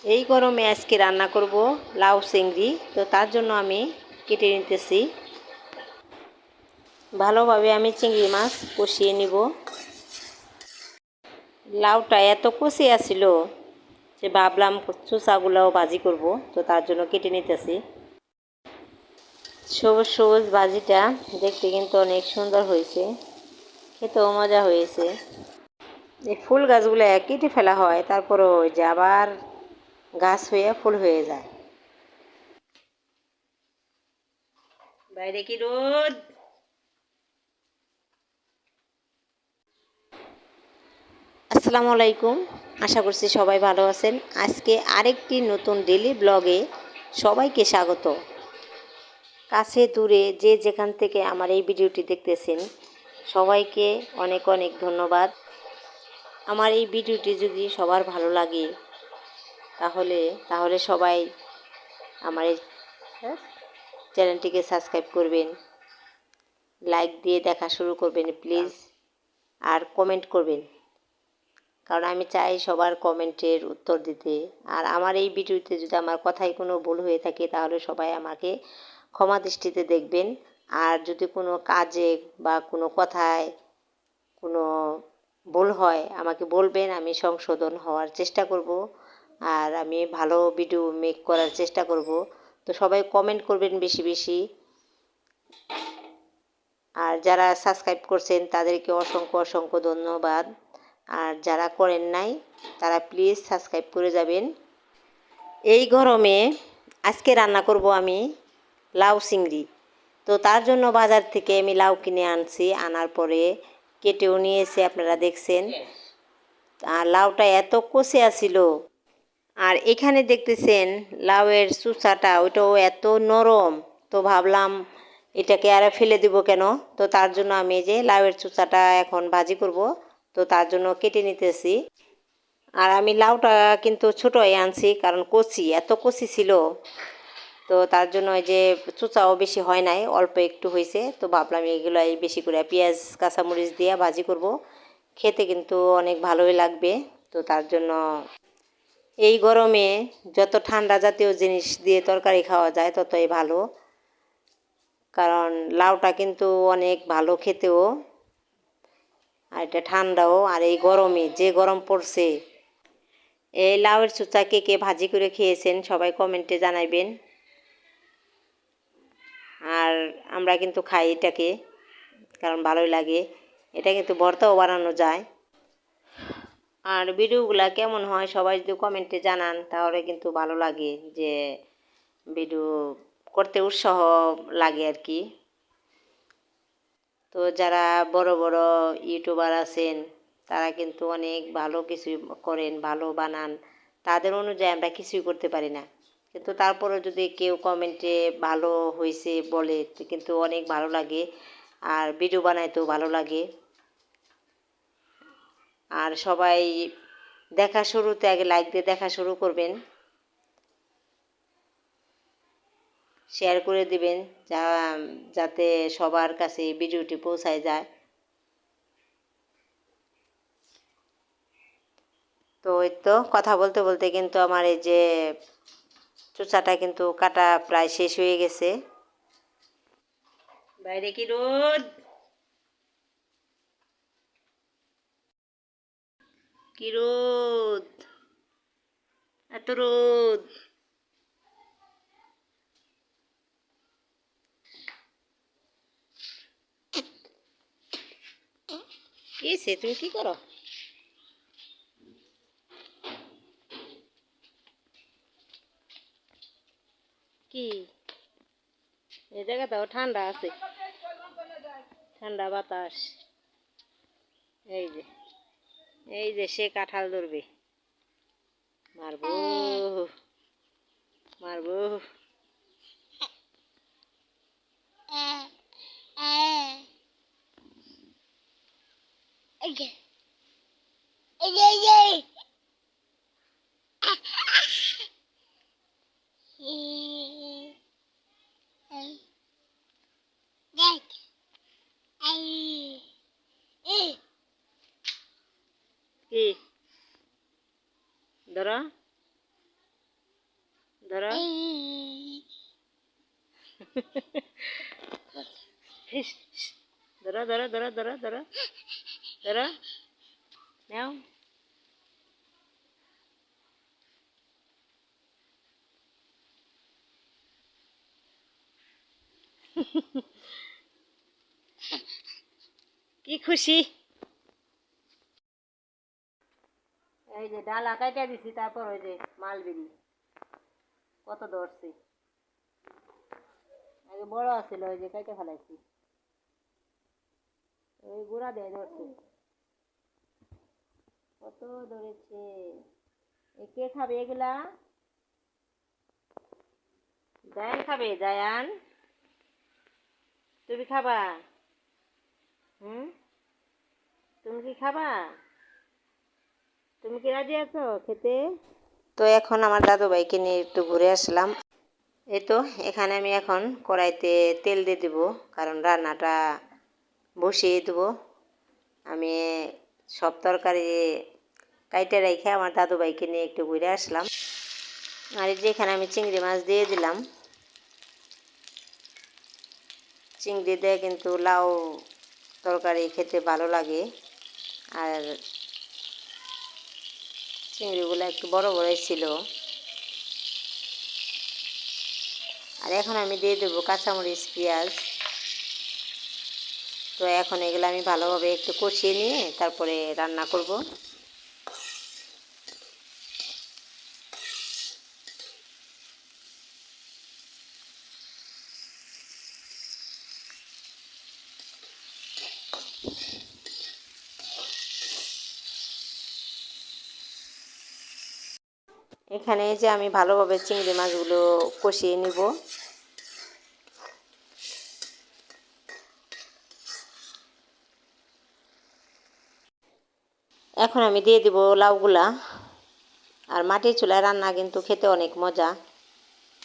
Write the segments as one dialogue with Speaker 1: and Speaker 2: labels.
Speaker 1: এই গরমে আজকে রান্না করব লাউ চিংড়ি। তো তার জন্য আমি কেটে নিতেছি। ভালোভাবে আমি চিংড়ি মাছ কষিয়ে নিব। লাউটা এত কষি আছিল যে ভাবলাম চোচাগুলোও ভাজি করব। তো তার জন্য কেটে নিতেছি। সবুজ সবুজ ভাজিটা দেখতে কিন্তু অনেক সুন্দর হয়েছে, খেতেও মজা হয়েছে। এই ফুল গাছগুলো কেটে ফেলা হয়, তারপরও ওই যে আবার গাছ হয়ে ফুল হয়ে যায়। বাইরে কি রোদ! আসসালামু আলাইকুম, আশা করছি সবাই ভালো আছেন। আজকে আরেকটি নতুন ডেলি ব্লগে সবাইকে স্বাগত। কাছে দূরে যে যেখান থেকে আমার এই ভিডিওটি দেখতেছেন সবাইকে অনেক অনেক ধন্যবাদ। আমার এই ভিডিওটি যদি সবার ভালো লাগে তাহলে তাহলে সবাই আমার এই চ্যানেলটিকে সাবস্ক্রাইব করবেন, লাইক দিয়ে দেখা শুরু করবেন প্লিজ, আর কমেন্ট করবেন, কারণ আমি চাই সবার কমেন্টের উত্তর দিতে। আর আমার এই ভিডিওতে যদি আমার কথায় কোনো ভুল হয়ে থাকে তাহলে সবাই আমাকে ক্ষমা দৃষ্টিতে দেখবেন। আর যদি কোনো কাজে বা কোনো কথায় কোনো ভুল হয় আমাকে বলবেন, আমি সংশোধন হওয়ার চেষ্টা করব। আর আমি ভালো ভিডিও মেক করার চেষ্টা করব। তো সবাই কমেন্ট করবেন বেশি বেশি। আর যারা সাবস্ক্রাইব করছেন তাদেরকে অসংখ্য অসংখ্য ধন্যবাদ। আর যারা করেন নাই তারা প্লিজ সাবস্ক্রাইব করে যাবেন। এই গরমে আজকে রান্না করব আমি লাউ চিংড়ি। তো তার জন্য বাজার থেকে আমি লাউ কিনে আনছি, আনার পরে কেটেও নিয়েছি, আপনারা দেখছেন। আর লাউটা এত কষে আছিল। আর এখানে দেখতেছেন লাউয়ের চুচাটা, ওইটাও এত নরম। তো ভাবলাম এটাকে আর ফেলে দিব কেন। তো তার জন্য আমি যে লাউয়ের চুচাটা এখন ভাজি করব। তো তার জন্য কেটে নিতেছি। আর আমি লাউটা কিন্তু ছোটোই আনছি, কারণ কচি, এত কচি ছিল। তো তার জন্য এই যে চুচাও বেশি হয় নাই, অল্প একটু হয়েছে। তো ভাবলাম এগুলাই বেশি করে পেঁয়াজ কাঁচামরিচ দিয়ে ভাজি করব, খেতে কিন্তু অনেক ভালোই লাগবে। তো তার জন্য এই গরমে যত ঠান্ডা জাতীয় জিনিস দিয়ে তরকারি খাওয়া যায় ততই ভালো, কারণ লাউটা কিন্তু অনেক ভালো খেতেও, আর এটা ঠান্ডাও। আর এই গরমে যে গরম পড়ছে, এই লাউয়ের চুচা কে কে ভাজি করে খেয়েছেন সবাই কমেন্টে জানাইবেন। আর আমরা কিন্তু খাই এটাকে, কারণ ভালোই লাগে। এটা কিন্তু ভর্তাও বানানো যায়। আর ভিডিওগুলো কেমন হয় সবাই যদি কমেন্টে জানান তাহলে কিন্তু ভালো লাগে, যে ভিডিও করতে উৎসাহ লাগে আর কি। তো যারা বড় বড় ইউটিউবার আছেন তারা কিন্তু অনেক ভালো কিছু করেন, ভালো বানান। তাদের অনুযায়ী আমরা কিছুই করতে পারি না, কিন্তু তারপরেও যদি কেউ কমেন্টে ভালো হয়েছে বলে কিন্তু অনেক ভালো লাগে। আর ভিডিও বানাইতেও ভালো লাগে। আর সবাই দেখা শুরুতে আগে লাইক দিয়ে দেখা শুরু করবেন, শেয়ার করে দিবেন, যাতে সবার কাছে ভিডিওটি পৌঁছায় যায়। তো এই তো কথা বলতে বলতে কিন্তু আমার এই যে চুচাটা কিন্তু কাটা প্রায় শেষ হয়ে গেছে। বাইরে কি রোদ! কি রোদ! এত রোদ! কি সে, তুমি কি করো? কি এই জায়গাটাও ঠান্ডা আছে, ঠান্ডা বাতাস। এই যে এই যে সে কাঁঠাল ধরবে, মারবো মারবো। কি ধরো, ধরো ধরো ধরো ধরো ধরো ধরো ধরো নাও। কি খুশি। এই যে ডালা কাইটা দিছি, তারপর ওই যে মালবেরি কত ধরছি, আগে বড় আছিল ওই যে কাইটা ফেলাইছি, ওই গুড়া দিয়ে ধরছি কত ধরেছে। কে খাবে এগুলা? জায়ান খাবে, জায়ান তুমি খাবা? হুম, তুমি কি খাবা? তুমি কি রাজি আছো খেতে? তো এখন আমার দাদু ভাইকে নিয়ে একটু ঘুরে আসলাম। এই তো এখানে আমি এখন কড়াইতে তেল দিয়ে দেবো, কারণ রান্নাটা বসিয়ে দেবো। আমি সব তরকারি কাইটে রেখে আমার দাদু ভাইকে নিয়ে একটু ঘুরে আসলাম। আর এই যে এখানে আমি চিংড়ি মাছ দিয়ে দিলাম। চিংড়ি দিয়ে কিন্তু লাউ তরকারি খেতে ভালো লাগে। আর চিংড়িগুলো একটু বড় বড়ই ছিল। আর এখন আমি দিয়ে দেবো কাঁচামরিচ, পেঁয়াজ। তো এখন এগুলো আমি ভালোভাবে একটু কষিয়ে নিয়ে তারপরে রান্না করব। এখানে যে আমি ভালোভাবে চিংড়ি মাছগুলো কষিয়ে নিব। এখন আমি দিয়ে দিব লাউগুলা। আর মাটির চুলায় রান্না কিন্তু খেতে অনেক মজা।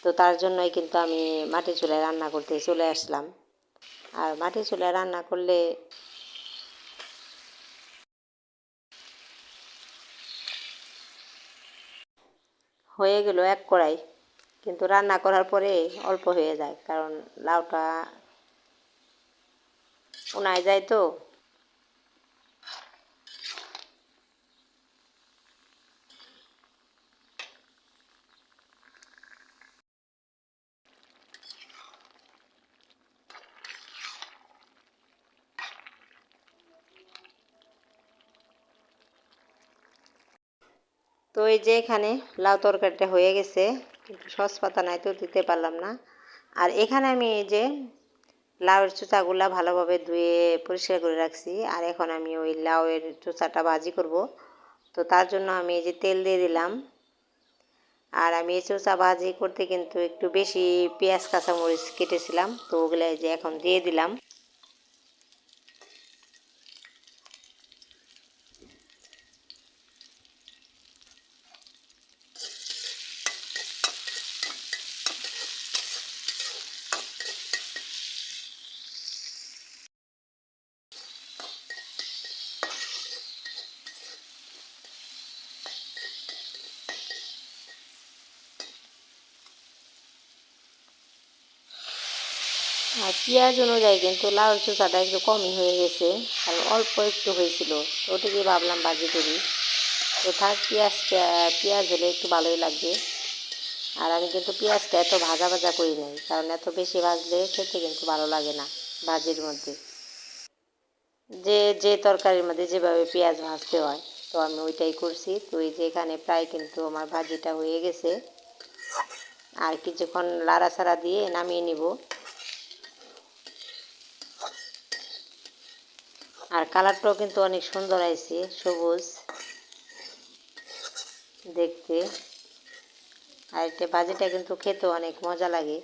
Speaker 1: তো তার জন্যই কিন্তু আমি মাটির চুলায় রান্না করতে চলে আসলাম। আর মাটির চুলায় রান্না করলে হয়ে গেল এক কড়াই, কিন্তু রান্না করার পরে অল্প হয়ে যায়, কারণ লাউটা উনায় যায় তো। তো এই যে এখানে লাউ তরকারিটা হয়ে গেছে, কিন্তু সস পাতা নাই তো দিতে পারলাম না। আর এখানে আমি এই যে লাউয়ের চোচাগুলা ভালোভাবে ধুয়ে পরিষ্কার করে রাখছি। আর এখন আমি ওই লাউয়ের চোচাটা ভাজি করব। তো তার জন্য আমি এই যে তেল দিয়ে দিলাম। আর আমি এই চোচা ভাজি করতে কিন্তু একটু বেশি পেঁয়াজ কাঁচামরিচ কেটেছিলাম, তো ওগুলো যে এখন দিয়ে দিলাম। আর পেঁয়াজ অনুযায়ী কিন্তু লাউয়ের চোচাটা একটু কমই হয়ে গেছে, কারণ অল্প একটু হয়েছিল, তো ওটাকে ভাবলাম ভাজি করি। তো থাক, পেঁয়াজ হলে একটু ভালোই লাগবে। আর আমি কিন্তু পেঁয়াজটা এত ভাজা ভাজা করি নাই, কারণ এত বেশি ভাজলে খেতে কিন্তু ভালো লাগে না ভাজির মধ্যে। যে যে তরকারির মধ্যে যেভাবে পেঁয়াজ ভাজতে হয়, তো আমি ওইটাই করছি। তো এই যে এখানে প্রায় কিন্তু আমার ভাজিটা হয়ে গেছে। আর কিছুক্ষণ লাড়াচাড়া দিয়ে নামিয়ে নিব। আর কালারটাও কিন্তু অনেক সুন্দর আছে, সবুজ দেখতে। আর এটা ভাজিটা কিন্তু খেতে অনেক মজা লাগে।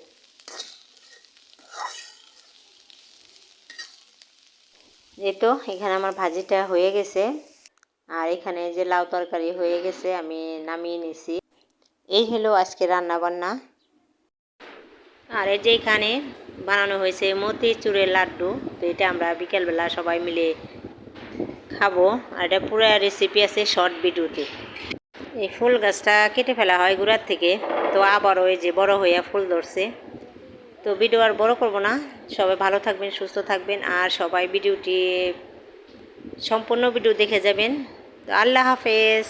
Speaker 1: এই তো এখানে আমার ভাজিটা হয়ে গেছে। আর এখানে যে লাউ তরকারি হয়ে গেছে, আমি নামিয়ে নিছি। এই হলো আজকে রান্না বান্না। আর এই যে এখানে বানানো হয়েছে মতিচুরের লাড্ডু। তো এটা আমরা বিকেলবেলা সবাই মিলে খাবো। আর এটা পুরো রেসিপি আছে শর্ট ভিডিওতে। এই ফুল গাছটা কেটে ফেলা হয় গোড়ার থেকে। তো আবারও এই যে বড় হইয়া ফুল ধরছে। তো ভিডিও আর বড় করব না, সবাই ভালো থাকবেন, সুস্থ থাকবেন, আর সবাই ভিডিওটি সম্পূর্ণ ভিডিও দেখে যাবেন। তো আল্লাহ হাফেজ।